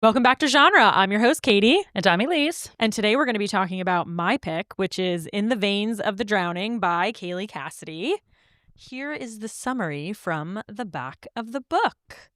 Welcome back to Genre. I'm your host, Katie. And I'm Elise. And today we're going to be talking about my pick, which is In the Veins of the Drowning by Kalie Cassidy. Here is the summary from the back of the book.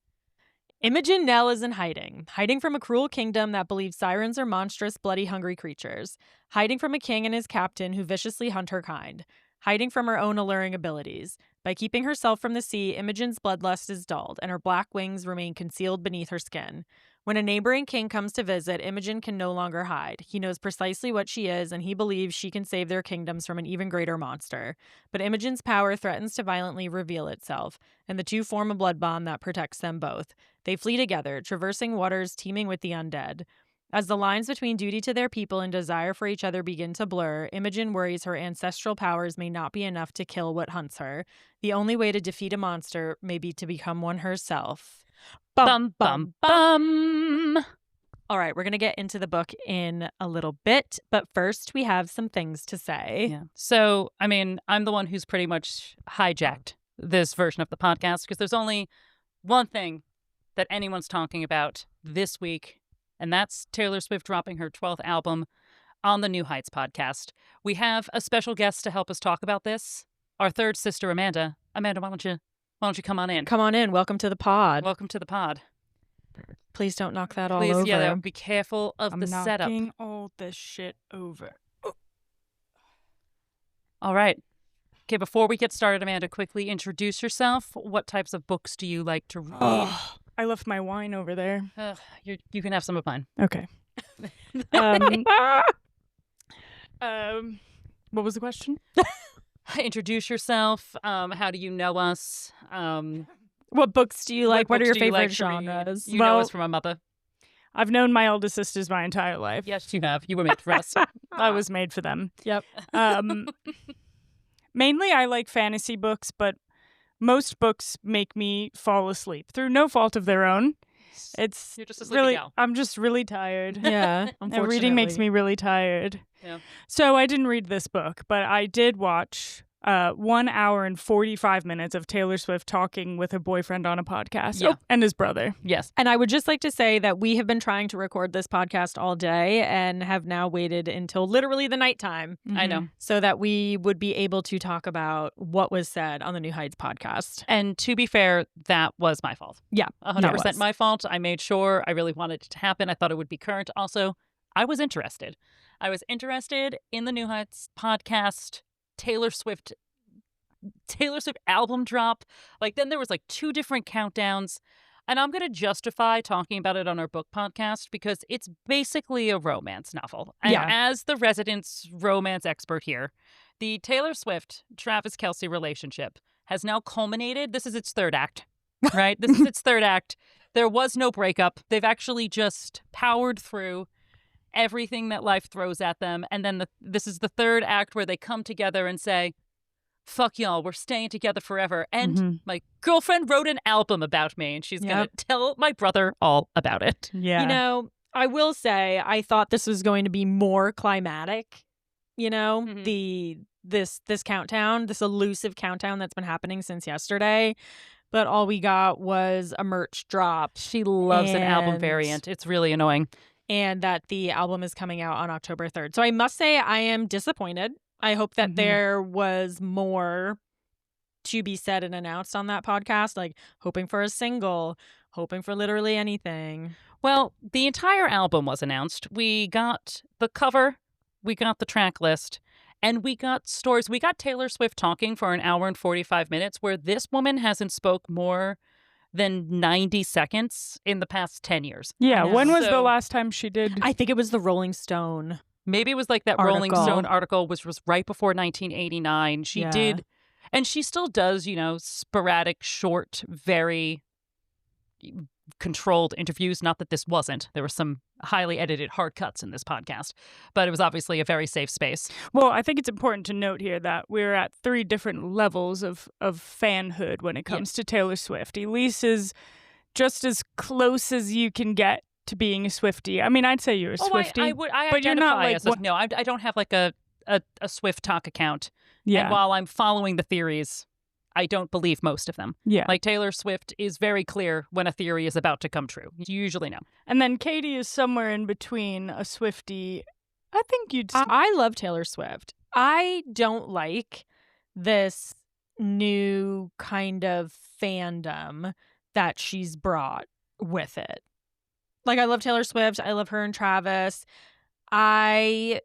Imogen Nell is in hiding from a cruel kingdom that believes sirens are monstrous, bloody, hungry creatures, hiding from a king and his captain who viciously hunt her kind, hiding from her own alluring abilities. By keeping herself from the sea, Imogen's bloodlust is dulled, and her black wings remain concealed beneath her skin. When a neighboring king comes to visit, Imogen can no longer hide. He knows precisely what she is, and he believes she can save their kingdoms from an even greater monster. But Imogen's power threatens to violently reveal itself, and the two form a blood bond that protects them both. They flee together, traversing waters teeming with the undead. As the lines between duty to their people and desire for each other begin to blur, Imogen worries her ancestral powers may not be enough to kill what hunts her. The only way to defeat a monster may be to become one herself. Bum, bum, bum. All right, we're going to get into the book in a little bit, but first we have some things to say. Yeah. So, I'm the one who's pretty much hijacked this version of the podcast because there's only one thing that anyone's talking about this week, and that's Taylor Swift dropping her 12th album on the New Heights podcast. We have a special guest to help us talk about this, our third sister, Amanda. Amanda, why don't you come on in? Come on in. Welcome to the pod. Welcome to the pod. Please don't knock that all Please, over. yeah, be careful of the setup. I'm knocking all this shit over. All right. Okay, before we get started, Amanda, quickly introduce yourself. What types of books do you like to read? Oh, I left my wine over there. You can have some of mine. Okay. What was the question? Introduce yourself. How do you know us? What books do you like? What are books your do you favorite like to read? genres? You know us from a mother. I've known my older sisters my entire life. Yes, you have. You were made for us. I was made for them. Yep. Mainly I like fantasy books, but most books make me fall asleep through no fault of their own. It's You're just a sleepy really, gal. I'm just really tired. Yeah, And reading makes me really tired. Yeah. So I didn't read this book, but I did watch 1 hour and 45 minutes of Taylor Swift talking with her boyfriend on a podcast. Yeah. Oh, and his brother. Yes. And I would just like to say that we have been trying to record this podcast all day and have now waited until literally the nighttime I know. so that we would be able to talk about what was said on the New Heights podcast. And to be fair, that was my fault. Yeah, 100% my fault. I made sure. I really wanted it to happen. I thought it would be current. Also, I was interested. I was interested in the New Heights podcast, Taylor Swift album drop. Then there was 2 different countdowns. And I'm going to justify talking about it on our book podcast because it's basically a romance novel. And Yeah. as the resident romance expert here, the Taylor Swift-Travis Kelce relationship has now culminated. This is its third act, right? This is its third act. There was no breakup. They've actually just powered through everything that life throws at them. And then this is the third act where they come together and say, fuck y'all, we're staying together forever. And my girlfriend wrote an album about me, and she's going to tell my brother all about it. Yeah. You know, I will say I thought this was going to be more climatic, this countdown, this elusive countdown that's been happening since yesterday. But all we got was a merch drop. She loves an album variant. It's really annoying. And that the album is coming out on October 3rd. So I must say I am disappointed. I hope that there was more to be said and announced on that podcast, hoping for a single, hoping for literally anything. Well, the entire album was announced. We got the cover, we got the track list, and we got stories. We got Taylor Swift talking for 1 hour and 45 minutes, where this woman hasn't spoke more than 90 seconds in the past 10 years. Yeah. When was So- the last time she did? I think it was the Rolling Stone. Maybe it was that Article. Rolling Stone article was right before 1989. She did, and she still does, sporadic, short, very controlled interviews. Not that this wasn't. There were some highly edited hard cuts in this podcast, but it was obviously a very safe space. Well, I think it's important to note here that we're at 3 different levels of fanhood when it comes to Taylor Swift. Elise is just as close as you can get to being a Swiftie. I mean, I'd say you're a Swiftie. I but identify you're not as no. I don't have a Swift talk account. Yeah. And while I'm following the theories, I don't believe most of them. Yeah. Like Taylor Swift is very clear when a theory is about to come true. You usually know. And then Katy is somewhere in between a Swiftie. I think you'd. I love Taylor Swift. I don't like this new kind of fandom that she's brought with it. Like, I love Taylor Swift. I love her and Travis. I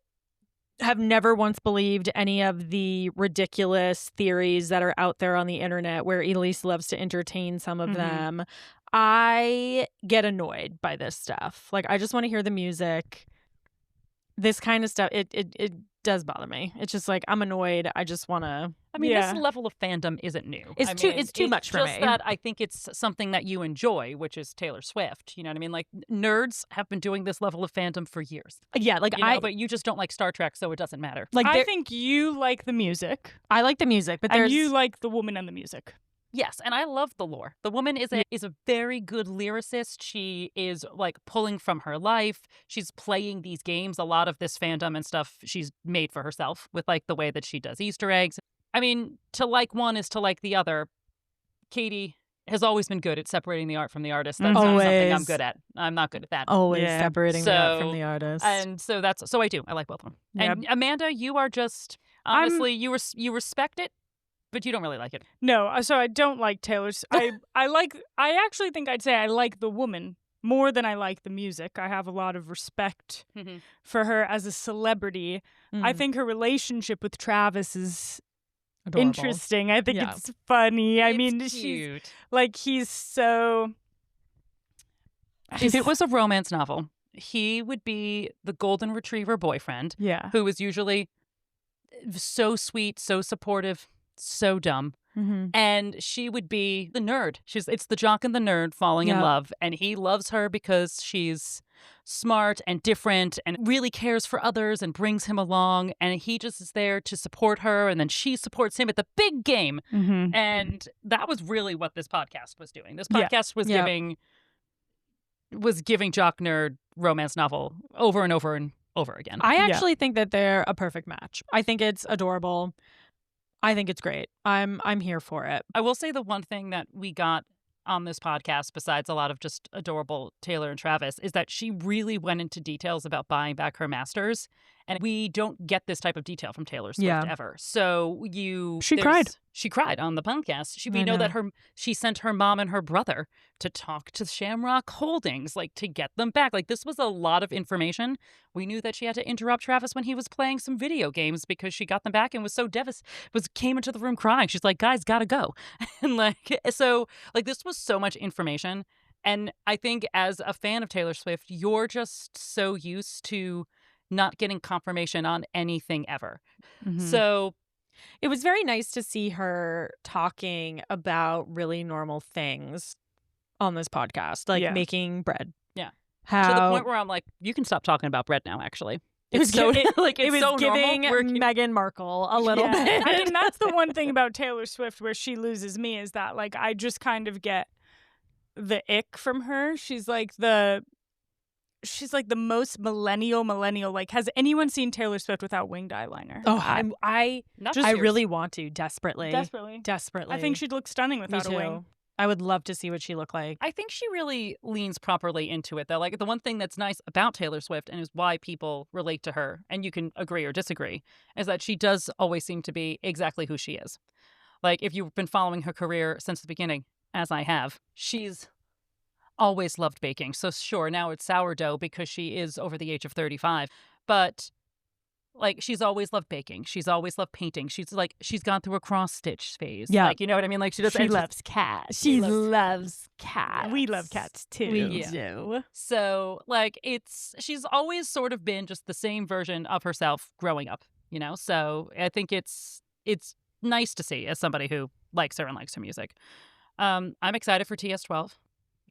have never once believed any of the ridiculous theories that are out there on the internet where Elise loves to entertain some of them. I get annoyed by this stuff. Like, I just want to hear the music. This kind of stuff, it does bother me. It's just like, I'm annoyed. I just want to. I mean, this level of fandom isn't new. It's too much for me. It's just that I think it's something that you enjoy, which is Taylor Swift. You know what I mean? Like, nerds have been doing this level of fandom for years. Yeah, like but you just don't like Star Trek, so it doesn't matter. Like, I think you like the music. I like the music, but and you like the woman and the music. Yes, and I love the lore. The woman is a very good lyricist. She is like pulling from her life. She's playing these games. A lot of this fandom and stuff she's made for herself with like the way that she does Easter eggs. I mean, to like one is to like the other. Katy has always been good at separating the art from the artist. That's not something I'm good at. I'm not good at that. Always separating the art from the artist. And so I do. I like both of them. Yeah. And Amanda, you are just honestly, you respect it, but you don't really like it. No, so I don't like Taylor's. I actually think I'd say I like the woman more than I like the music. I have a lot of respect for her as a celebrity. I think her relationship with Travis is adorable. Interesting. I think it's funny. I mean, cute. He's so. If it was a romance novel, he would be the golden retriever boyfriend. Yeah. Who is usually so sweet, so supportive, so dumb. And she would be the nerd. It's the jock and the nerd falling in love, and he loves her because she's smart and different and really cares for others and brings him along, and he just is there to support her, and then she supports him at the big game. And that was really what this podcast was doing. This podcast was giving jock nerd romance novel over and over and over again. I actually think that they're a perfect match. I think it's adorable. I think it's great. I'm here for it. I will say the one thing that we got on this podcast, besides a lot of just adorable Taylor and Travis, is that she really went into details about buying back her masters. And we don't get this type of detail from Taylor Swift ever. So She cried. She cried on the podcast. We know that she sent her mom and her brother to talk to Shamrock Holdings, like to get them back. Like, this was a lot of information. We knew that she had to interrupt Travis when he was playing some video games because she got them back and was so came into the room crying. She's like, guys, gotta go. And this was so much information. And I think as a fan of Taylor Swift, you're just so used to not getting confirmation on anything ever. So it was very nice to see her talking about really normal things on this podcast, like making bread. Yeah. To the point where I'm like, you can stop talking about bread now, actually. It was giving Meghan Markle a little bit. I mean, that's the one thing about Taylor Swift where she loses me is that, like, I just kind of get the ick from her. She's like the most millennial. Like, has anyone seen Taylor Swift without winged eyeliner? Oh, I really want to desperately. I think she'd look stunning without a wing. I would love to see what she looked like. I think she really leans properly into it, though. Like, the one thing that's nice about Taylor Swift and is why people relate to her, and you can agree or disagree, is that she does always seem to be exactly who she is. Like, if you've been following her career since the beginning, as I have, she's always loved baking. So sure, now it's sourdough because she is over the age of 35. But like, she's always loved baking. She's always loved painting. She's gone through a cross stitch phase. Yeah. Like, you know what I mean? Like, she loves cats. She loves cats. We love cats too. We do. So like, she's always sort of been just the same version of herself growing up, you know? So I think it's nice to see as somebody who likes her and likes her music. I'm excited for TS12.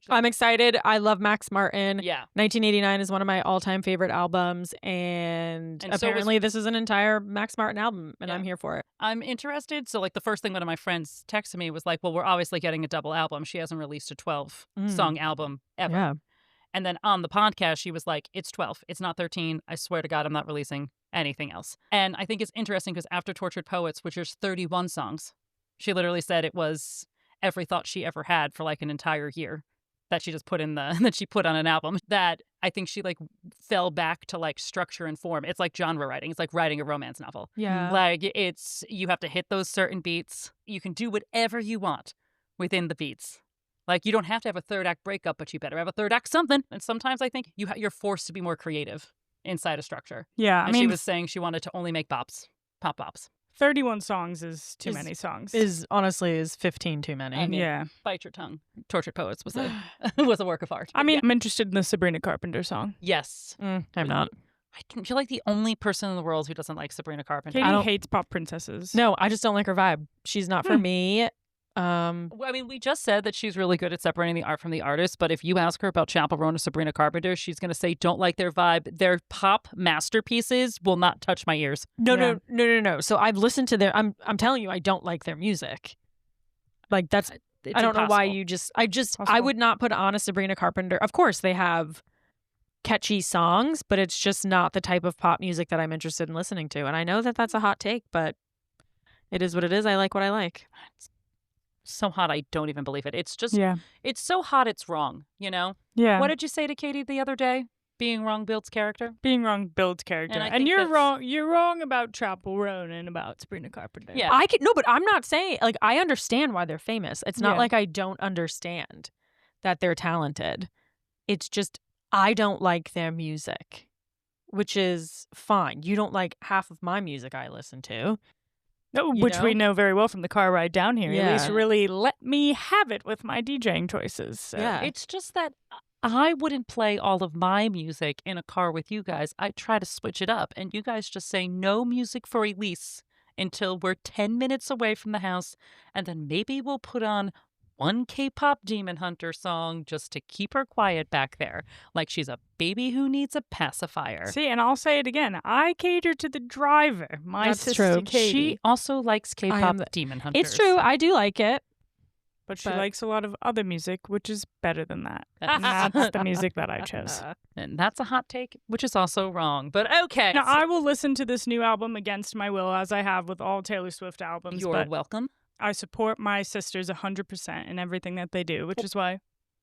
I'm excited. I love Max Martin. Yeah. 1989 is one of my all-time favorite albums, and apparently this is an entire Max Martin album, and I'm here for it. I'm interested. So, like, the first thing one of my friends texted me was like, well, we're obviously getting a double album. She hasn't released a 12-song album ever. Yeah. And then on the podcast, she was like, it's 12. It's not 13. I swear to God, I'm not releasing anything else. And I think it's interesting because after Tortured Poets, which is 31 songs, She literally said it was every thought she ever had for like an entire year that she just put in that she put on an album. That I think she like fell back to like structure and form. It's like genre writing. It's like writing a romance novel. Yeah. Like you have to hit those certain beats. You can do whatever you want within the beats. Like you don't have to have a third act breakup, but you better have a third act something. And sometimes I think you're forced to be more creative inside a structure. Yeah, And she was saying she wanted to only make pop bops. 31 songs is too many songs. Honestly is 15 too many. I mean, yeah. Bite your tongue. Tortured Poets was a work of art. I mean, I'm interested in the Sabrina Carpenter song. Yes. I'm not. I can feel like the only person in the world who doesn't like Sabrina Carpenter. Katie hates pop princesses. No, I just don't like her vibe. She's not for me. Well, I mean, we just said that she's really good at separating the art from the artist, but if you ask her about Chaperone or Sabrina Carpenter, she's going to say, don't like their vibe. Their pop masterpieces will not touch my ears. No. So I've listened to their, I'm telling you, I don't like their music. Like that's, It's I don't know why impossible. I would not put on a Sabrina Carpenter. Of course they have catchy songs, but it's just not the type of pop music that I'm interested in listening to. And I know that that's a hot take, but it is what it is. I like what I like. So hot, I don't even believe it. It's just, it's so hot, it's wrong, you know? Yeah. What did you say to Katie the other day? Being wrong builds character? Being wrong builds character. And I And think you're that's- wrong. You're wrong about Chaperone and about Sabrina Carpenter. Yeah. But I'm not saying, like, I understand why they're famous. It's not Yeah. like I don't understand that they're talented. It's just, I don't like their music, which is fine. You don't like half of my music I listen to. No, You which know? we know very well from the car ride down here. Yeah. At least really let me have it with my DJing choices. So. Yeah. It's just that I wouldn't play all of my music in a car with you guys. I try to switch it up, and you guys just say no music for Elise until we're 10 minutes away from the house, and then maybe we'll put on one K-pop Demon Hunter song just to keep her quiet back there, like she's a baby who needs a pacifier. See, and I'll say it again. I cater to the driver, my That's sister true. Katie. She also likes I am K-pop the- Demon Hunters. It's true. I do like it. but she but- likes a lot of other music, which is better than that. And that's the music that I chose. And that's a hot take, which is also wrong. But okay. Now, I will listen to this new album against my will, as I have with all Taylor Swift albums. You're but welcome. I support my sisters 100% in everything that they do, which is why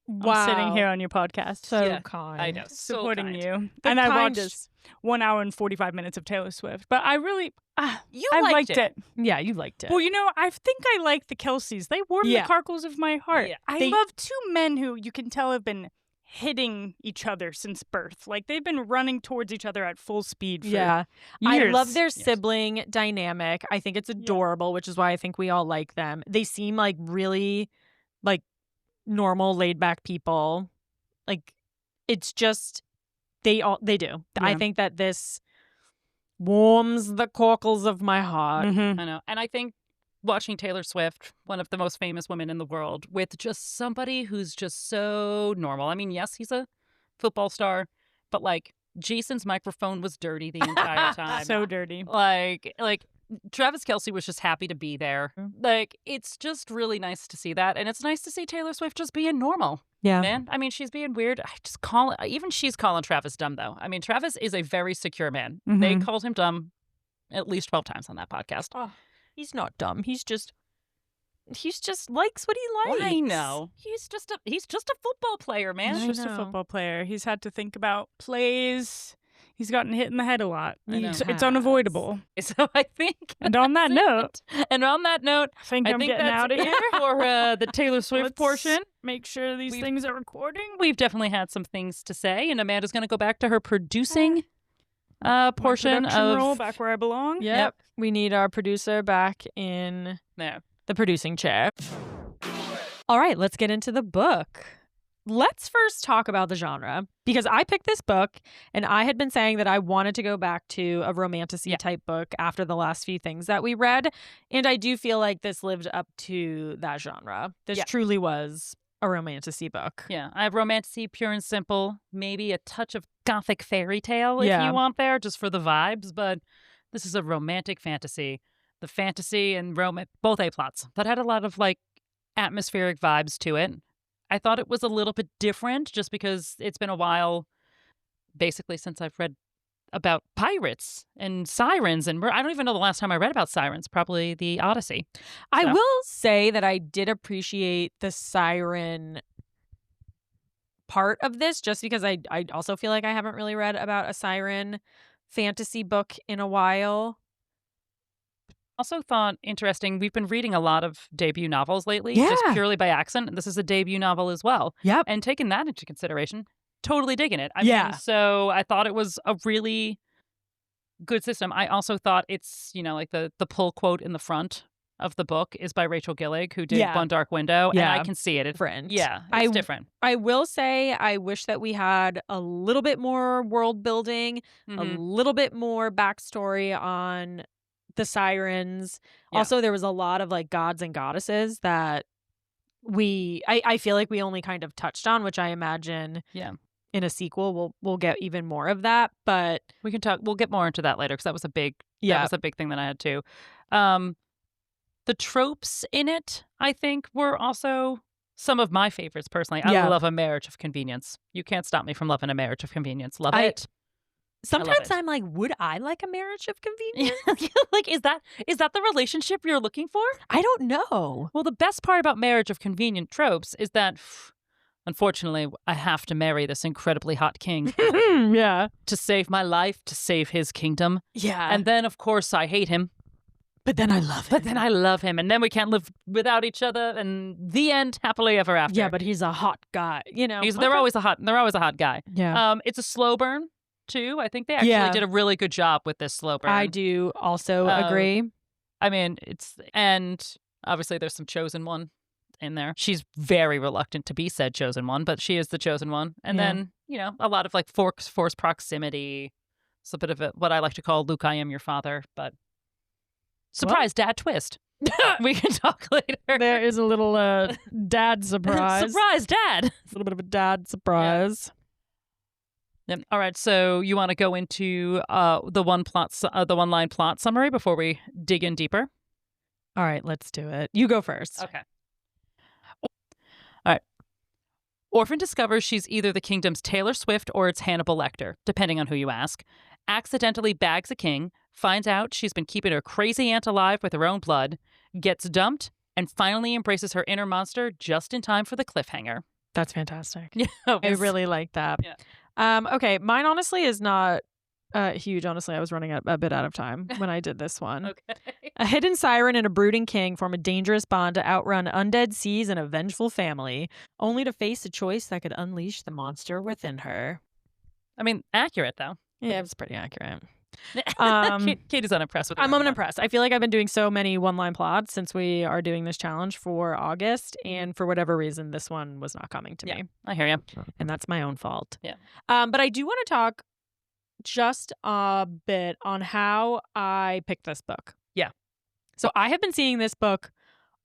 I'm sitting here on your podcast. So Yeah, kind. I know. So supporting kind. you. The and I kind- watched 1 hour and 45 minutes of Taylor Swift. But I really, I liked liked it. Yeah, you liked it. Well, you know, I think I like the Kelseys. They warm Yeah. the carkles of my heart. Yeah. I They- love two men who you can tell have been hitting each other since birth. Like they've been running towards each other at full speed for yeah. years. I love their Yes. sibling dynamic. I think it's adorable, which is why I think we all like them. They seem like really like normal, laid back people. Like it's just they do. I Yeah. think that this warms the cockles of my heart. Mhm. I know. And I think watching Taylor Swift, one of the most famous women in the world, with just somebody who's just so normal. I mean, yes, he's a football star, but like Jason's microphone was dirty the entire time. So dirty. like Travis Kelce was just happy to be there. Like it's just really nice to see that. And it's nice to see Taylor Swift just being normal. Yeah. Man, I mean, she's being weird. Even she's calling Travis dumb, though. I mean, Travis is a very secure man. They Mhm. called him dumb at least 12 times on that podcast. Oh, he's not dumb. He's just likes what he likes. I know. He's just a football player, man. He's I just a know. football player. He's had to think about plays. He's gotten hit in the head a lot. I know. It's unavoidable. So I think. And on that note, and on that note, I think I I'm think getting that's out of it here. for the Taylor Swift Let's portion. Make sure these We've- things are recording. We've definitely had some things to say, and Amanda's going to go back to her producing portion My production of. role back where I belong. Yep. We need our producer back in There. the producing chair. All right, let's get into the book. Let's first talk about the genre because I picked this book and I had been saying that I wanted to go back to a romantasy type book after the last few things that we read. And I do feel like this lived up to that genre. This Yeah. truly was a romantasy book. Yeah, I have romantasy, pure and simple. Maybe a touch of gothic fairy tale if Yeah. you want there, just for the vibes. But this is a romantic fantasy. The fantasy and romance, both A-plots, that had a lot of like atmospheric vibes to it. I thought it was a little bit different just because it's been a while, basically since I've read about pirates and sirens. And I don't even know the last time I read about sirens, probably the Odyssey. I So. will say that I did appreciate the siren part of this, just because I also feel like I haven't really read about a siren fantasy book in a while. Also thought interesting, we've been reading a lot of debut novels lately, Yeah. just purely by accident. This is a debut novel as well. Yep. And taking that into consideration, totally digging it. I Yeah. mean, so I thought it was a really good system. I also thought it's, like the pull quote in the front of the book is by Rachel Gillig, who did One Dark Window. Yeah. And I can see it. Different. Yeah, it's different. I will say I wish that we had a little bit more world building, a little bit more backstory on the sirens. Yeah. Also, there was a lot of like gods and goddesses that I feel like we only kind of touched on, which I imagine in a sequel we'll get even more of that. But we can talk. We'll get more into that later because that was a big thing that I had too. The tropes in it, I think, were also some of my favorites personally. I love a marriage of convenience. You can't stop me from loving a marriage of convenience. Love it. Sometimes I'm like, would I like a marriage of convenience? Like, is that the relationship you're looking for? I don't know. Well, the best part about marriage of convenient tropes is that, unfortunately, I have to marry this incredibly hot king. Yeah. To save my life, to save his kingdom. Yeah. And then, of course, I hate him. But then I love him. And then we can't live without each other. And the end, happily ever after. Yeah, but he's a hot guy. They're always a hot guy. Yeah. It's a slow burn too. I think they actually did a really good job with this slow burn. I do also agree. I mean, and obviously there's some chosen one in there. She's very reluctant to be said chosen one, but she is the chosen one. And then, a lot of like force proximity. It's a bit of what I like to call Luke, I am your father, but surprise dad twist. We can talk later. There is a little dad surprise. Surprise dad. It's a little bit of a dad surprise. Yep. All right. So you want to go into the one line plot summary before we dig in deeper? All right, let's do it. You go first. Okay. All right. Orphan discovers she's either the kingdom's Taylor Swift or its Hannibal Lecter, depending on who you ask. Accidentally bags a king, finds out she's been keeping her crazy aunt alive with her own blood, gets dumped, and finally embraces her inner monster just in time for the cliffhanger. That's fantastic. Yeah, I really like that. Yeah. Okay, mine honestly is not huge. Honestly, I was running a bit out of time when I did this one. Okay. A hidden siren and a brooding king form a dangerous bond to outrun undead seas and a vengeful family, only to face a choice that could unleash the monster within her. I mean, accurate, though. Yeah, it was pretty accurate. Katie's unimpressed with it. I'm unimpressed. I feel like I've been doing so many one-line plots since we are doing this challenge for August, and for whatever reason, this one was not coming to me. I hear you. And that's my own fault. Yeah. But I do want to talk just a bit on how I picked this book. Yeah. So I have been seeing this book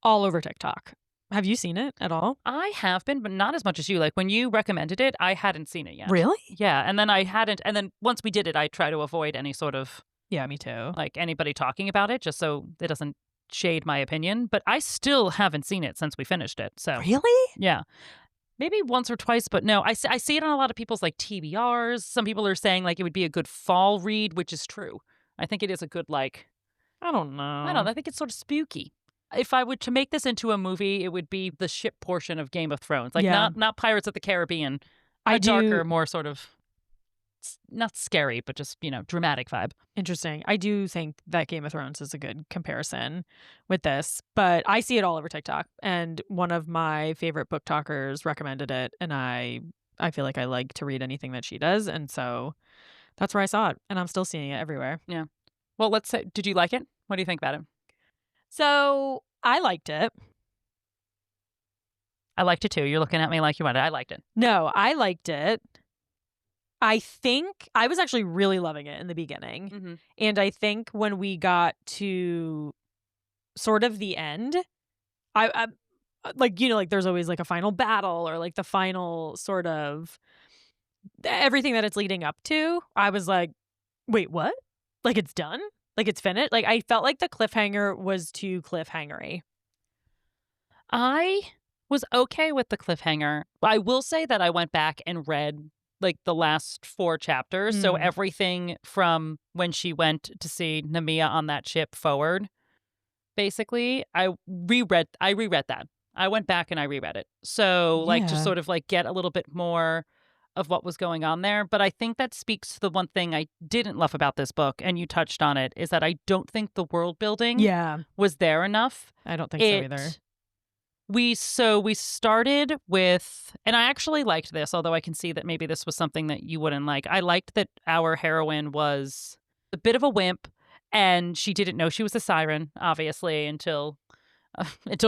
all over TikTok. Have you seen it at all? I have been, but not as much as you. Like when you recommended it, I hadn't seen it yet. Really? Yeah. And then I hadn't. And then once we did it, I try to avoid any sort of. Yeah, me too. Like anybody talking about it, just so it doesn't shade my opinion. But I still haven't seen it since we finished it. So. Really? Yeah. Maybe once or twice, but no, I see it on a lot of people's like TBRs. Some people are saying like it would be a good fall read, which is true. I think it is a good like. I don't know. I think it's sort of spooky. If I were to make this into a movie, it would be the ship portion of Game of Thrones, like not Pirates of the Caribbean. Darker, more sort of not scary, but just dramatic vibe. Interesting. I do think that Game of Thrones is a good comparison with this, but I see it all over TikTok, and one of my favorite book talkers recommended it, and I feel like I like to read anything that she does, and so that's where I saw it, and I'm still seeing it everywhere. Yeah. Well, let's say, did you like it? What do you think about it? So I liked it. I liked it too. You're looking at me like you wanted it. I liked it. No, I liked it. I think I was actually really loving it in the beginning. Mm-hmm. And I think when we got to sort of the end, I like, like there's always like a final battle or like the final sort of everything that it's leading up to. I was like, wait, what? Like it's done? Like it's finished? Like I felt like the cliffhanger was too cliffhangery. I was okay with the cliffhanger. I will say that I went back and read like the last 4 chapters. So Mm. everything from when she went to see Namiya on that ship forward, basically, I reread that. I went back and I reread it. So like to Yeah. sort of like get a little bit more of what was going on there. But I think that speaks to the one thing I didn't love about this book, and you touched on it, is that I don't think the world building Yeah. was there enough. I don't think so either. We started with, and I actually liked this, although I can see that maybe this was something that you wouldn't like. I liked that our heroine was a bit of a wimp, and she didn't know she was a siren, obviously, until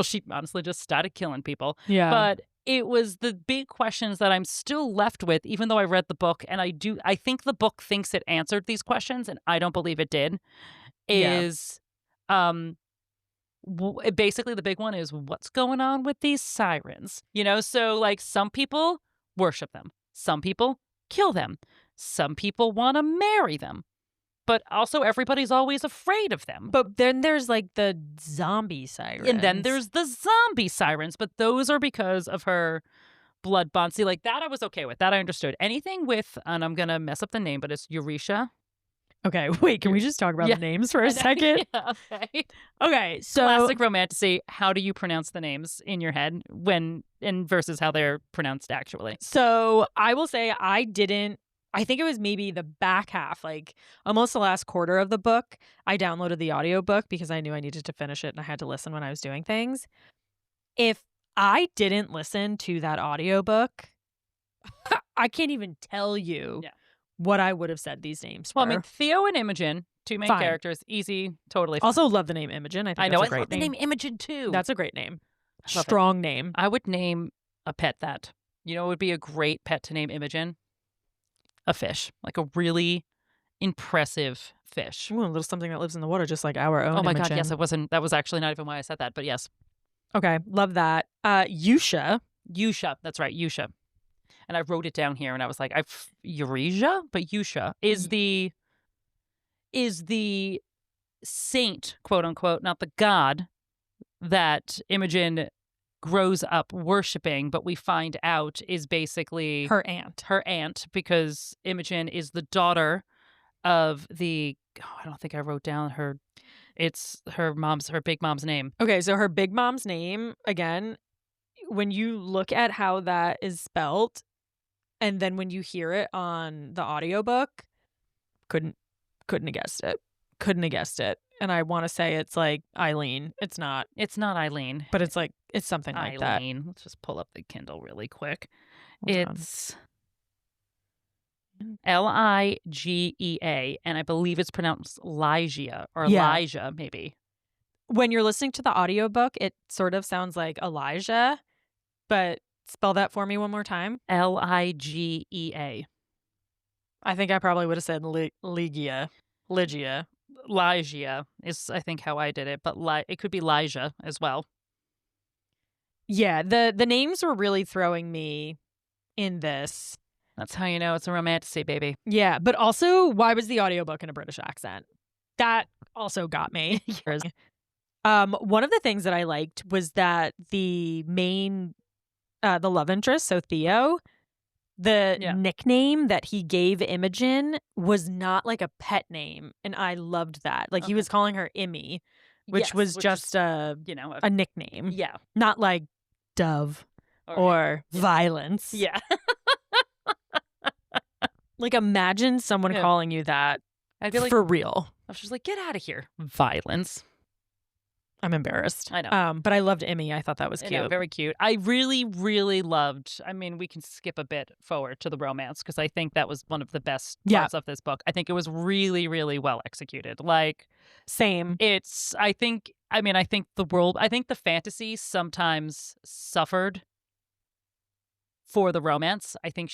she honestly just started killing people. Yeah. But it was the big questions that I'm still left with, even though I read the book, and I think the book thinks it answered these questions, and I don't believe it did. Is basically the big one is what's going on with these sirens? So like some people worship them, some people kill them, some people want to marry them. But also everybody's always afraid of them. But then there's like the zombie sirens. And then there's the zombie sirens, but those are because of her blood bond. See, like that I was okay with. That I understood. Anything with, and I'm going to mess up the name, but it's Eurisha. Okay, wait, can we just talk about the names for a second? Yeah, okay. Okay, so Classic romantasy. How do you pronounce the names in your head versus how they're pronounced actually? So I will say I think it was maybe the back half, like almost the last quarter of the book. I downloaded the audiobook because I knew I needed to finish it and I had to listen when I was doing things. If I didn't listen to that audiobook, I can't even tell you what I would have said these names were. Well, I mean, Theo and Imogen, 2 main characters, easy, totally fine. Also love the name Imogen. I think I that's a great love the name Imogen too. That's a great name. Love Strong name. I would name a pet that. It would be a great pet to name Imogen? A fish. Like a really impressive fish. Ooh, a little something that lives in the water, just like our own. Oh my Imogen. God, yes, it wasn't. That was actually not even why I said that, but yes. Okay, love that. Yusha, that's right, Yusha. And I wrote it down here, and I was like, Euresia, but Yusha is the saint, quote unquote, not the god that Imogen grows up worshiping, but we find out is basically her aunt, because Imogen is the daughter of I don't think I wrote down it's her big mom's name. Okay, so her big mom's name, again, when you look at how that is spelt, and then when you hear it on the audiobook, couldn't have guessed it. And I want to say it's like Eileen. It's not Eileen, but it's like it's something like that. Eileen. Let's just pull up the Kindle really quick. Hold on. It's Ligea, and I believe it's pronounced Lygia or Elijah, maybe. When you're listening to the audiobook, it sort of sounds like Elijah, but spell that for me one more time. Ligea. I think I probably would have said Lygia. Lygia is, I think, how I did it, but it could be Lygia as well. Yeah, the names were really throwing me in this. That's how you know it's a romantasy, baby. Yeah, but also, why was the audiobook in a British accent? That also got me. One of the things that I liked was that the main, the love interest, so Theo, the nickname that he gave Imogen was not like a pet name, and I loved that. Like he was calling her Immy, which was just a nickname. Yeah, not like Dove or Violence. Yeah. Like imagine someone calling you that. I'd be like, for real. I was just like, get out of here. Violence. I'm embarrassed. I know. But I loved Immy. I thought that was cute. Yeah, very cute. I really, really loved, we can skip a bit forward to the romance because I think that was one of the best parts of this book. I think it was really, really well executed. Like, same. I think the fantasy sometimes suffered for the romance. I think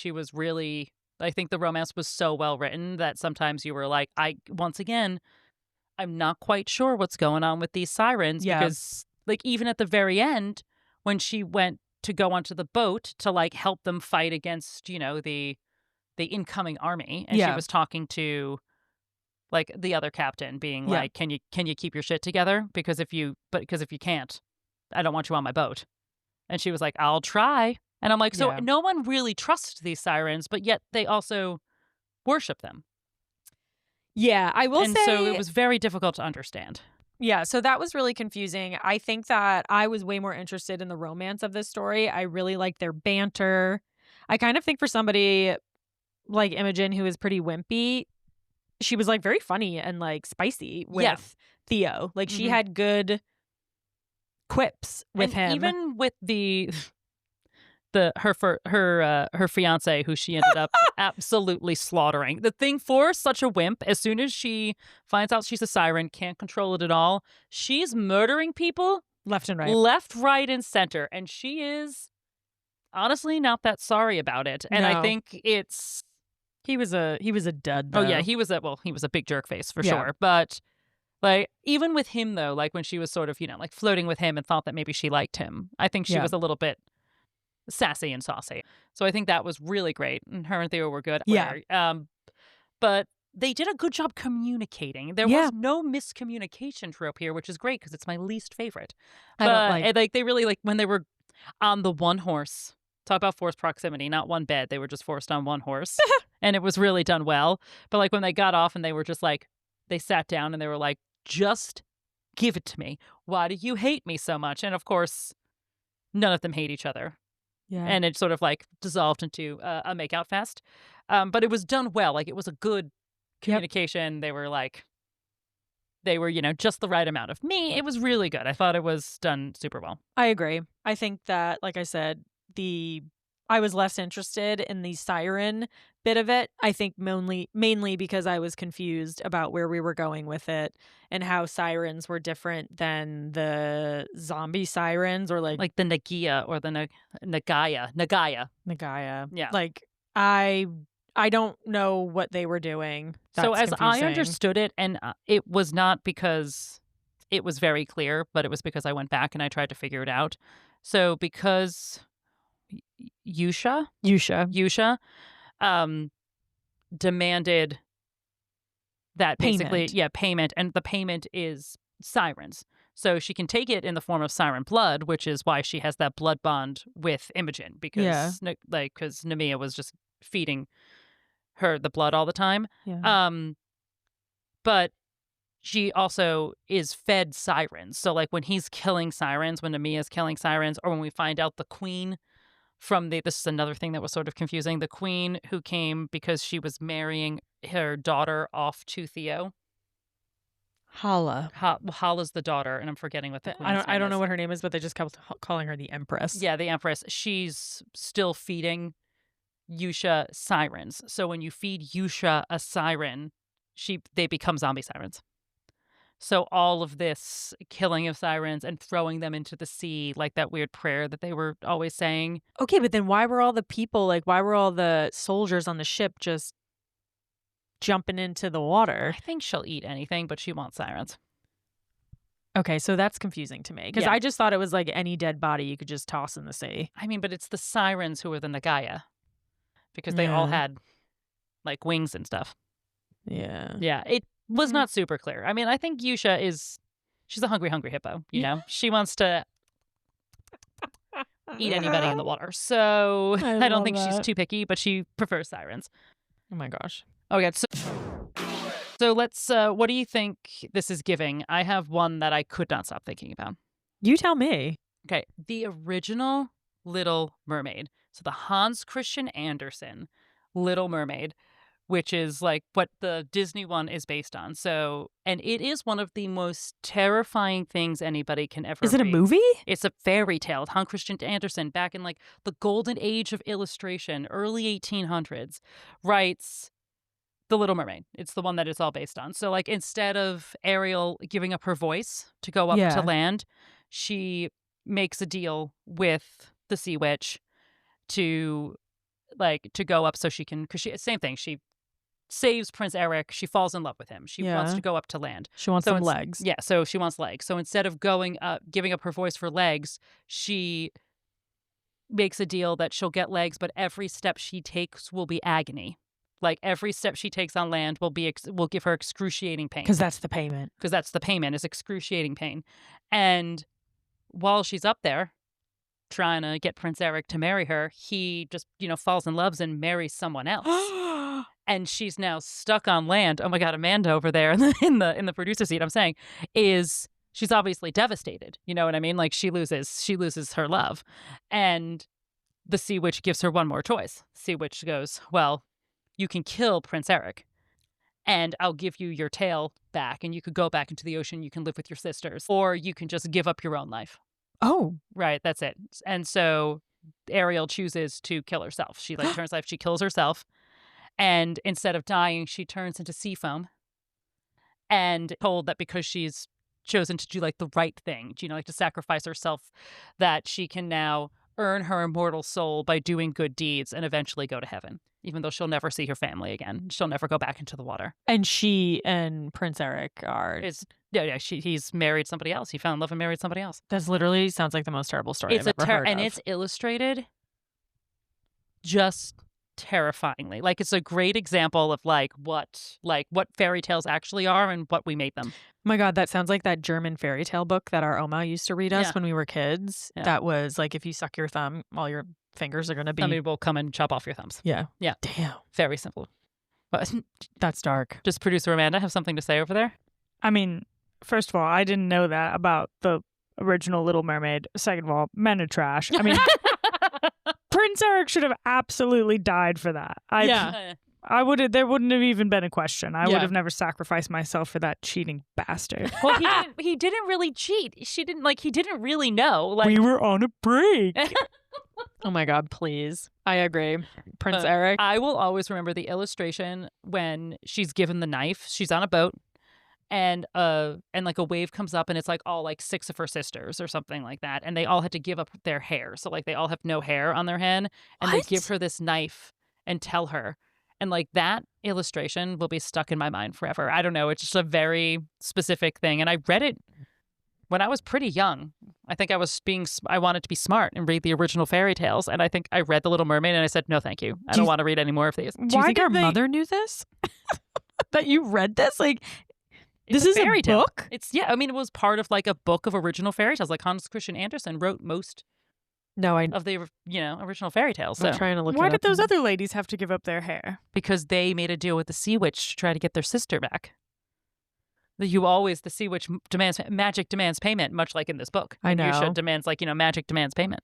the romance was so well written that sometimes you were like, I'm not quite sure what's going on with these sirens because, like, even at the very end, when she went to go onto the boat to like help them fight against, the incoming army, and she was talking to like the other captain, being like, "Can you keep your shit together? Because if you can't, I don't want you on my boat." And she was like, "I'll try." And I'm like, so Yeah. no one really trusts these sirens, but yet they also worship them. Yeah, I will and say. so it was very difficult to understand. Yeah, so that was really confusing. I think that I was way more interested in the romance of this story. I really liked their banter. I kind of think for somebody like Imogen, who is pretty wimpy, she was like very funny and like spicy with Yeah. Theo. Like she Mhm. had good quips with And him. even with her fiance, who she ended up absolutely slaughtering. The thing for such a wimp, as soon as she finds out she's a siren, can't control it at all, she's murdering people left and right. left, right, and center, and she is honestly not that sorry about it. And I No. think it's He was a dud though. oh yeah, he was a big jerk face for Yeah. sure, but. Like, even with him, though, like when she was sort of, like flirting with him and thought that maybe she liked him, I think she Yeah. was a little bit sassy and saucy. So I think that was really great. And her and Theo were good. Yeah. But they did a good job communicating. There Yeah. was no miscommunication trope here, which is great because it's my least favorite. I don't like. They really, when they were on the one horse, talk about forced proximity, not one bed. They were just forced on one horse. And it was really done well. But like when they got off and they were just like, they sat down and they were like, just give it to me. Why do you hate me so much? And of course, none of them hate each other. Yeah. And it sort of like dissolved into a makeout fest. But it was done well. Like it was a good communication. They were just the right amount of me. It was really good. I thought it was done super well. I agree. I think that, like I said, I was less interested in the siren bit of it. I think mainly because I was confused about where we were going with it and how sirens were different than the zombie sirens or like the Nagia or the Nagaya. Nagaya. Yeah. Like I don't know what they were doing. So That's as I confusing. understood it, and it was not because it was very clear, but it was because I went back and I tried to figure it out. So because Yusha demanded that basically payment, and the payment is sirens. So she can take it in the form of siren blood, which is why she has that blood bond with Imogen, because because Nemea was just feeding her the blood all the time. Yeah. But she also is fed sirens. So like when he's killing sirens, when Nemea's killing sirens, or when we find out the queen this is another thing that was sort of confusing. The queen who came because she was marrying her daughter off to Theo. Hala. Hala's the daughter, and I'm forgetting what the queen's name I don't is. know what her name is, but they just kept calling her the Empress. Yeah, the Empress. She's still feeding Yusha sirens. So when you feed Yusha a siren, they become zombie sirens. So all of this killing of sirens and throwing them into the sea, like that weird prayer that they were always saying. Okay, but then why were all the soldiers on the ship just jumping into the water? I think she'll eat anything, but she wants sirens. Okay, so that's confusing to me because I just thought it was like any dead body you could just toss in the sea. I mean, but it's the sirens who are the Nagaya because they all had like wings and stuff. Yeah. Yeah, it was not super clear. I mean, I think Yusha she's a hungry hippo, She wants to eat anybody in the water. So I don't think she's too picky, but she prefers sirens. Oh my gosh. Okay, so let's, what do you think this is giving? I have one that I could not stop thinking about. You tell me. Okay, the original Little Mermaid. So the Hans Christian Andersen Little Mermaid, which is like what the Disney one is based on. So, and it is one of the most terrifying things anybody can ever Is it a read. movie? It's a fairy tale. Hans Christian Andersen, back in like the golden age of illustration, early 1800s, writes The Little Mermaid. It's the one that it's all based on. So like instead of Ariel giving up her voice to go up to land, she makes a deal with the Sea Witch to go up so she can, because same thing, she saves Prince Eric. She falls in love with him. She wants to go up to land. She wants some legs. Yeah, so she wants legs. So instead of giving up her voice for legs, she makes a deal that she'll get legs, but every step she takes will be agony. Like every step she takes on land will give her excruciating pain. Because that's the payment. Because that's the payment, is excruciating pain. And while she's up there, trying to get Prince Eric to marry her, he just, falls in love and marries someone else. And she's now stuck on land. Oh my God, Amanda over there in the producer seat, I'm saying, she's obviously devastated. You know what I mean? Like she loses her love. And the Sea Witch gives her one more choice. Sea Witch goes, well, you can kill Prince Eric and I'll give you your tail back and you could go back into the ocean. You can live with your sisters, or you can just give up your own life. Oh, right. That's it. And so Ariel chooses to kill herself. She turns life. She kills herself. And instead of dying, she turns into sea foam, and told that because she's chosen to do like the right thing, like to sacrifice herself, that she can now earn her immortal soul by doing good deeds and eventually go to heaven, even though she'll never see her family again. She'll never go back into the water. And she and Prince Eric are... He's married somebody else. He fell in love and married somebody else. That's literally sounds like the most terrible story I've ever heard of. And it's illustrated just terrifyingly. Like it's a great example of what fairy tales actually are and what we made them. My God, that sounds like that German fairy tale book that our Oma used to read us when we were kids. Yeah. That was like, if you suck your thumb, all your fingers are going to be... Somebody will come and chop off your thumbs. Yeah. Yeah. Damn. Very simple. But that's dark. Does producer Amanda have something to say over there? I mean, first of all, I didn't know that about the original Little Mermaid. Second of all, men are trash. I mean, Prince Eric should have absolutely died for that. There wouldn't have even been a question. I would have never sacrificed myself for that cheating bastard. Well, he didn't really cheat. He didn't really know. We were on a break. Oh my God, please. I agree. Prince Eric. I will always remember the illustration when she's given the knife. She's on a boat and like a wave comes up and it's like all like 6 of her sisters or something like that. And they all had to give up their hair. So like they all have no hair on their head, and they give her this knife and tell her. And like that illustration will be stuck in my mind forever. I don't know. It's just a very specific thing. And I read it when I was pretty young. I think I wanted to be smart and read the original fairy tales. And I think I read The Little Mermaid and I said, no, thank you. I don't want to read any more of these. Do you think our mother knew this? That you read this? Like, this is a fairy tale book? It was part of like a book of original fairy tales. Like Hans Christian Andersen wrote most of the original fairy tales. So. I'm trying to look. Why did those other ladies have to give up their hair? Because they made a deal with the Sea Witch to try to get their sister back. The Sea Witch magic demands payment, much like in this book. I know. Yusha demands magic demands payment.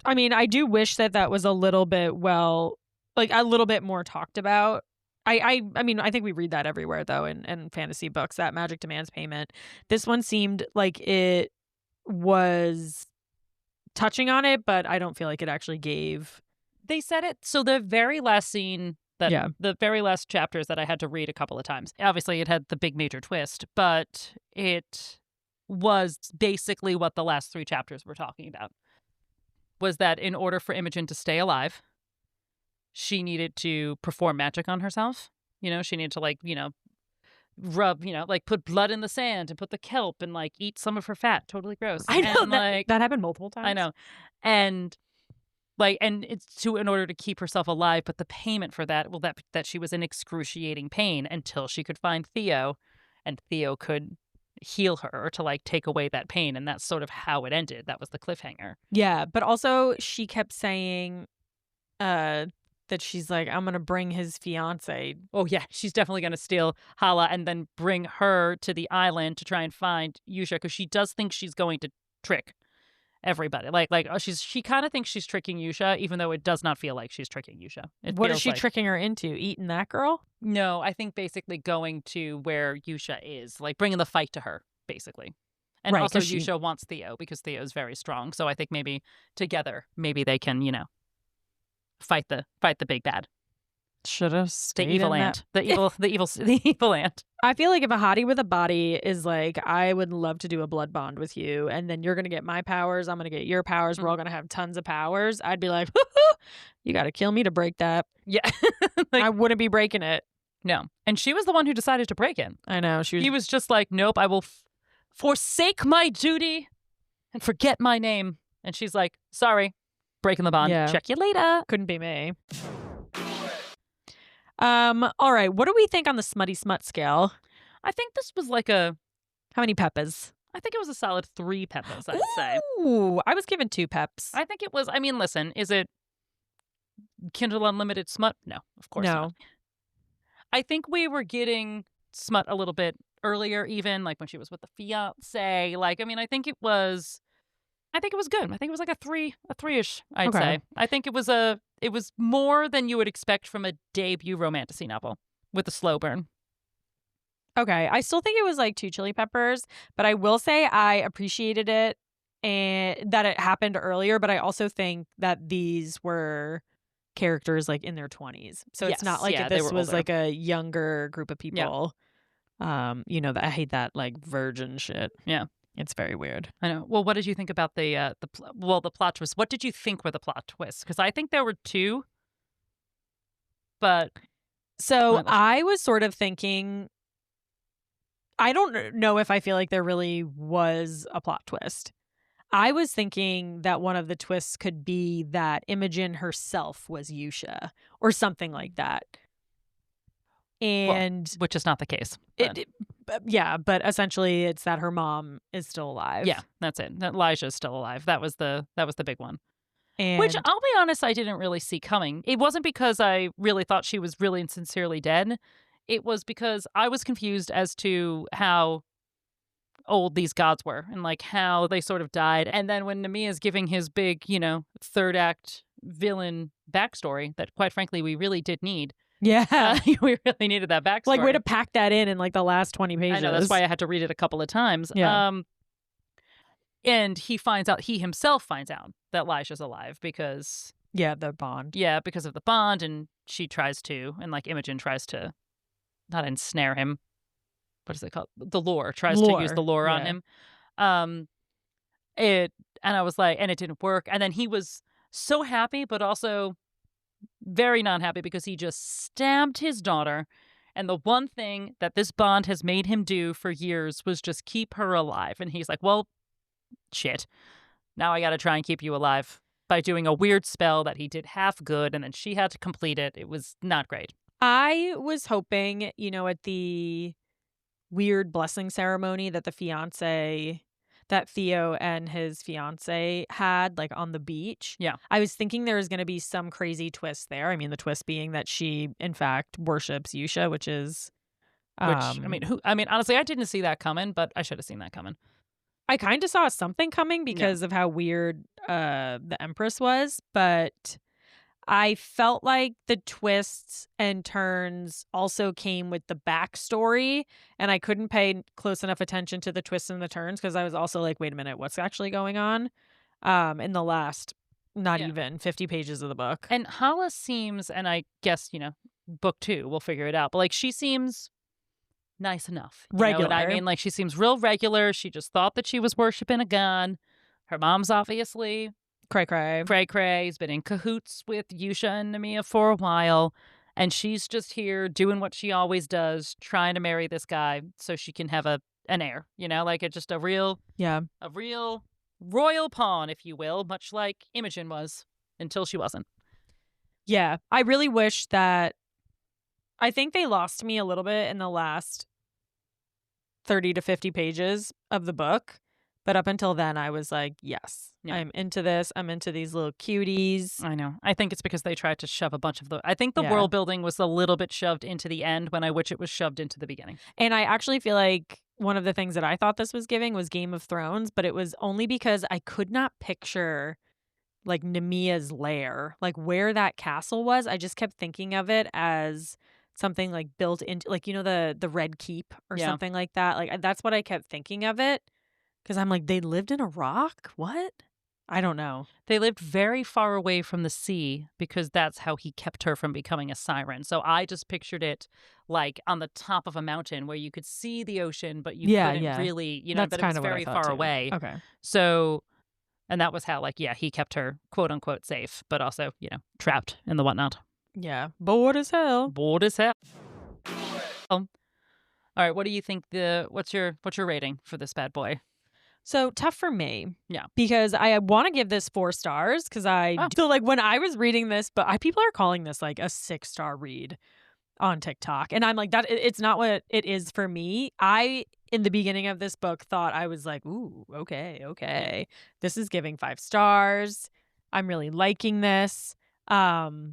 I mean, I do wish that was a little bit a little bit more talked about. I mean, I think we read that everywhere though in fantasy books, that magic demands payment. This one seemed like it was touching on it, but I don't feel like it actually gave. They said it. So the very last scene, the very last chapters that I had to read a couple of times, obviously it had the big major twist, but it was basically what the last 3 chapters were talking about, was that in order for Imogen to stay alive, she needed to perform magic on herself. She needed to rub, put blood in the sand and put the kelp and eat some of her fat. Totally gross. I know that happened multiple times. I know. And it's in order to keep herself alive, but the payment for that, that she was in excruciating pain until she could find Theo, and Theo could heal her or to take away that pain. And that's sort of how it ended. That was the cliffhanger. Yeah. But also she kept saying, that she's like, I'm going to bring his fiance. Oh, yeah. She's definitely going to steal Hala and then bring her to the island to try and find Yusha, because she does think she's going to trick everybody. She kind of thinks she's tricking Yusha, even though it does not feel like she's tricking Yusha. What is she tricking her into? Eating that girl? No, I think basically going to where Yusha is, bringing the fight to her, basically. And also Yusha wants Theo because Theo is very strong. So I think maybe together, maybe they can, fight the big bad. Should have the evil ant. The evil ant. I feel like if a hottie with a body is like, I would love to do a blood bond with you, and then you're gonna get my powers, I'm gonna get your powers, we're all gonna have tons of powers, I'd be like, you gotta kill me to break that. Yeah. I wouldn't be breaking it. No. And she was the one who decided to break it. I know. He was just like, nope, I will forsake my duty and forget my name. And she's like, sorry. Breaking the bond. Yeah. Check you later. Couldn't be me. All right. What do we think on the smutty smut scale? I think this was how many peppers? I think it was a solid 3 peppers, I'd say. Ooh, I was given 2 peps. I think it was, I mean, listen, is it Kindle Unlimited smut? No, of course No. not. I think we were getting smut a little bit earlier, even like when she was with the fiance. Like, I mean, I think it was good. I think it was like a 3-ish, I'd Okay. say. I think it was more than you would expect from a debut romantasy novel with a slow burn. Okay, I still think it was like 2 chili peppers, but I will say I appreciated it and that it happened earlier, but I also think that these were characters like in their 20s. So it's not Yes, like yeah, if they this were was older. like a younger group of people. That I hate that like virgin shit. Yeah. It's very weird. I know. Well, what did you think about the plot twist? What did you think were the plot twists? Because I think there were 2, but So Well, I was sort of thinking, I don't know if I feel like there really was a plot twist. I was thinking that one of the twists could be that Imogen herself was Yusha or something like that. And which is not the case. but essentially it's that her mom is still alive. Yeah, that's it. That Elijah's still alive. That was the big one. And Which, I'll be honest, I didn't really see coming. It wasn't because I really thought she was really and sincerely dead. It was because I was confused as to how old these gods were and like how they sort of died. And then when Nemia's giving his big, 3rd act villain backstory that, quite frankly, we really did need. yeah. We really needed that backstory. Like way to pack that in like the last 20 pages. I know, that's why I had to read it a couple of times. Yeah. And he himself finds out that Elijah's alive because the bond. because of the bond, and she tries to, and like Imogen tries to not ensnare him. What is it called? The lure. Tries to use the lure on him. And I was like, and it didn't work. And then he was so happy, but also very not happy because he just stabbed his daughter. And the one thing that this bond has made him do for years was just keep her alive. And he's like, well, shit. Now I got to try and keep you alive by doing a weird spell that he did half good, and then she had to complete it. It was not great. I was hoping, at the weird blessing ceremony that that Theo and his fiance had, like on the beach. Yeah. I was thinking there was going to be some crazy twist there. I mean, the twist being that she, in fact, worships Yusha, which is. Honestly, I didn't see that coming, but I should have seen that coming. I kind of saw something coming because of how weird the Empress was, but I felt like the twists and turns also came with the backstory, and I couldn't pay close enough attention to the twists and the turns because I was also like, wait a minute, what's actually going on in the last even 50 pages of the book. And Hala seems, and I guess, book 2, we'll figure it out, but like she seems nice enough. Regular. You know what I mean? Like she seems real regular. She just thought that she was worshiping a gun. Her mom's obviously cray. He's been in cahoots with Yusha and Nemia for a while. And she's just here doing what she always does, trying to marry this guy so she can have an heir. Like it's just a real royal pawn, if you will, much like Imogen was until she wasn't. Yeah. I really wish that. I think they lost me a little bit in the last 30 to 50 pages of the book. But up until then, I was like, yes, I'm into this. I'm into these little cuties. I know. I think it's because they tried to shove a bunch of I think the world building was a little bit shoved into the end when I wish it was shoved into the beginning. And I actually feel like one of the things that I thought this was giving was Game of Thrones, but it was only because I could not picture like Nemia's lair, like where that castle was. I just kept thinking of it as something like built into like, the Red Keep or something like that. Like that's what I kept thinking of it. Because I'm like, they lived in a rock? What? I don't know. They lived very far away from the sea because that's how he kept her from becoming a siren. So I just pictured it like on the top of a mountain where you could see the ocean, but you couldn't really, that's but kind it was of very far away. Okay. So, and that was how he kept her quote unquote safe, but also, trapped in the whatnot. Yeah. Bored as hell. All right. What do you think what's your rating for this bad boy? So tough for me. Yeah. Because I want to give this 4 stars because so like when I was reading this, but people are calling this like a 6-star read on TikTok. And I'm like, that it's not what it is for me. in the beginning of this book thought I was like, ooh, okay. This is giving 5 stars. I'm really liking this. Like,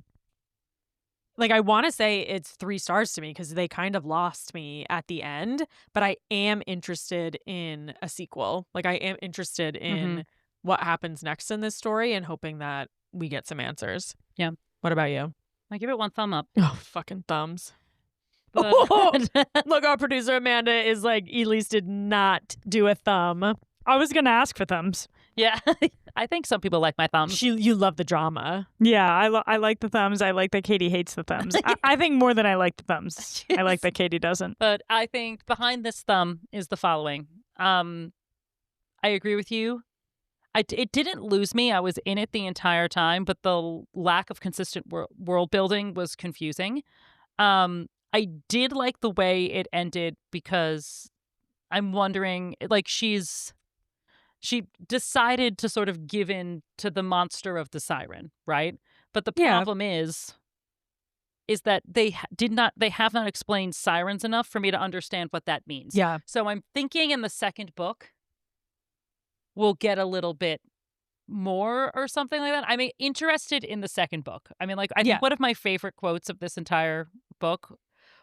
I want to say it's 3 stars to me because they kind of lost me at the end, but I am interested in a sequel. Like, I am interested in what happens next in this story and hoping that we get some answers. Yeah. What about you? I give it 1 thumb up. Oh, fucking thumbs. But Look, our producer Amanda is like, Elise did not do a thumb. I was going to ask for thumbs. yeah, I think some people like my thumbs. You love the drama. Yeah, I like the thumbs. I like that Katie hates the thumbs. I think more than I like the thumbs. I like that Katie doesn't. But I think behind this thumb is the following. I agree with you. It didn't lose me. I was in it the entire time, but the lack of consistent world building was confusing. I did like the way it ended because I'm wondering, like, she decided to sort of give in to the monster of the siren, right? But the problem is that they have not explained sirens enough for me to understand what that means. Yeah. So I'm thinking in the second book we'll get a little bit more or something like that. I'm interested in the second book. I mean, like, I think one of my favorite quotes of this entire book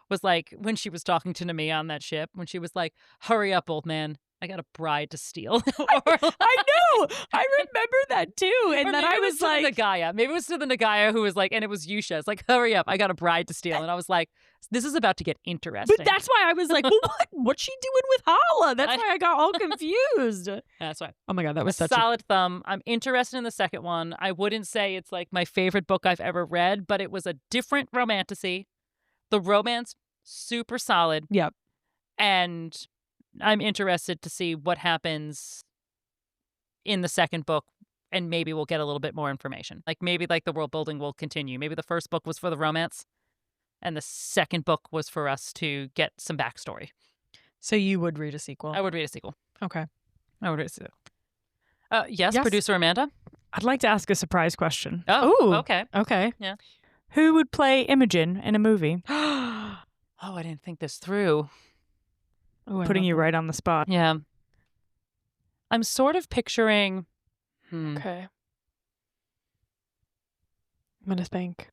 was like when she was talking to Nami on that ship, when she was like, "Hurry up, old man. I got a bride to steal." I know. I remember that too. And then I was like, Nagaya. Maybe it was to the Nagaya who was like, and it was Yusha. It's like, "Hurry up. I got a bride to steal." And I was like, this is about to get interesting. but that's why I was like, well, what's she doing with Hala? That's why I got all confused. That's why. Oh my God, that was such solid thumb. I'm interested in the second one. I wouldn't say it's like my favorite book I've ever read, but it was a different romantasy. The romance, super solid. Yep. And I'm interested to see what happens in the second book, and maybe we'll get a little bit more information. Like, maybe like the world building will continue. Maybe the first book was for the romance, and the second book was for us to get some backstory. So you would read a sequel? I would read a sequel. Okay. I would read a sequel. Yes, producer Amanda? I'd like to ask a surprise question. Oh, Ooh. okay. Okay. Yeah. Who would play Imogen in a movie? Oh, I didn't think this through. Ooh, Putting you right on the spot. Yeah. I'm sort of picturing... Okay. I'm going to think.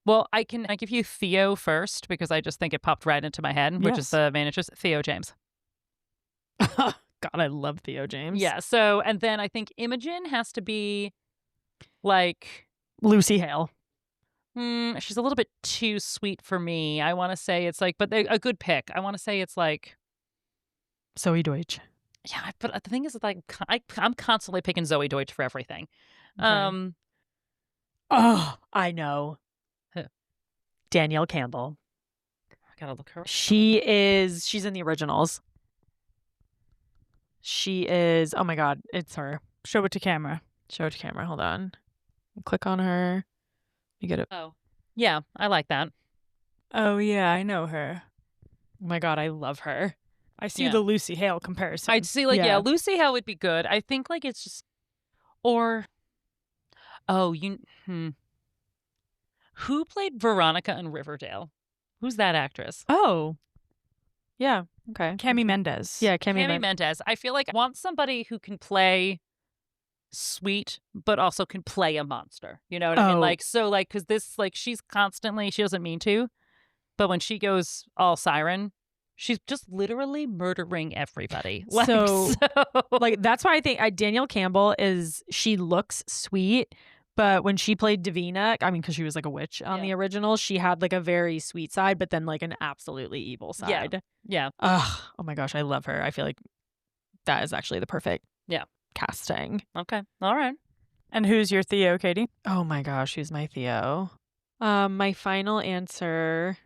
Well, I give you Theo first because I just think it popped right into my head, which is the main interest. Theo James. God, I love Theo James. Yeah. So, and then I think Imogen has to be like Lucy Hale. She's a little bit too sweet for me. I want to say it's like, but a good pick. I want to say it's like Zoe Deutsch. Yeah, but the thing is, like, I'm constantly picking Zoe Deutsch for everything. Okay. Oh, I know. Who? Danielle Campbell. I gotta look her up. She's in the originals. She is, oh my God, it's her. Show it to camera. Show it to camera. Hold on. Click on her. You get it. Oh, yeah, I like that. Oh, yeah, I know her. Oh my God, I love her. I see the Lucy Hale comparison. I'd see, like, Lucy Hale would be good. I think, like, it's just, or, who played Veronica in Riverdale? Who's that actress? Oh. Yeah. Okay. Cami Mendes. Yeah, Cami Mendes. I feel like I want somebody who can play sweet, but also can play a monster. You know what I mean? Like, so, like, because this, like, she's constantly, she doesn't mean to, but when she goes all siren, she's just literally murdering everybody. Like, so, like, that's why I think Danielle Campbell she looks sweet, but when she played Davina, I mean, because she was like a witch on the original, she had like a very sweet side, but then like an absolutely evil side. Yeah. Oh my gosh, I love her. I feel like that is actually the perfect casting. Okay. All right. And who's your Theo, Katie? Oh my gosh, who's my Theo? My final answer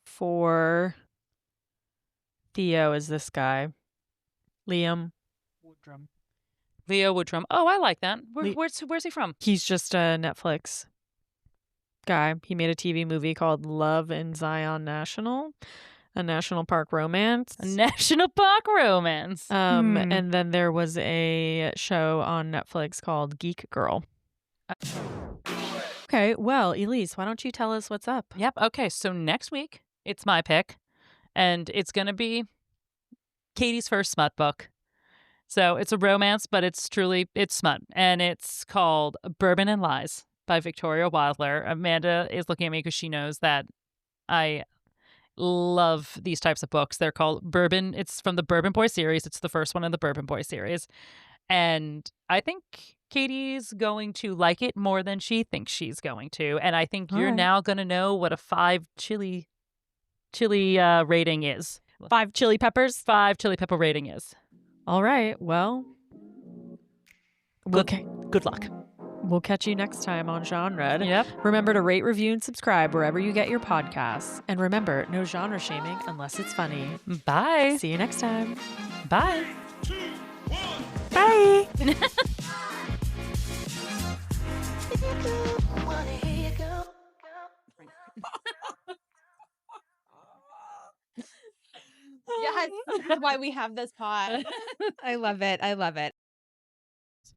for Theo is this guy, Liam Woodrum. Leo Woodrum. Oh, I like that. Where's he from? He's just a Netflix guy. He made a TV movie called Love in Zion National, a national park romance. A national park romance. And then there was a show on Netflix called Geek Girl. Okay, well, Elise, why don't you tell us what's up? Yep. Okay, so next week, it's my pick. And it's going to be Katie's first smut book. So it's a romance, but it's smut. And it's called Bourbon and Lies by Victoria Wilder. Amanda is looking at me because she knows that I love these types of books. They're called Bourbon. It's from the Bourbon Boy series. It's the first one in the Bourbon Boy series. And I think Katie's going to like it more than she thinks she's going to. And I think you're now going to know what a 5 chili rating is. 5 chili peppers? 5 chili pepper rating is. All right. Well, good luck. We'll catch you next time on Genre. Yep. Remember to rate, review, and subscribe wherever you get your podcasts. And remember, no genre shaming unless it's funny. Bye. See you next time. Bye. 2, 1. Bye. Yes, this is why we have this pod. I love it.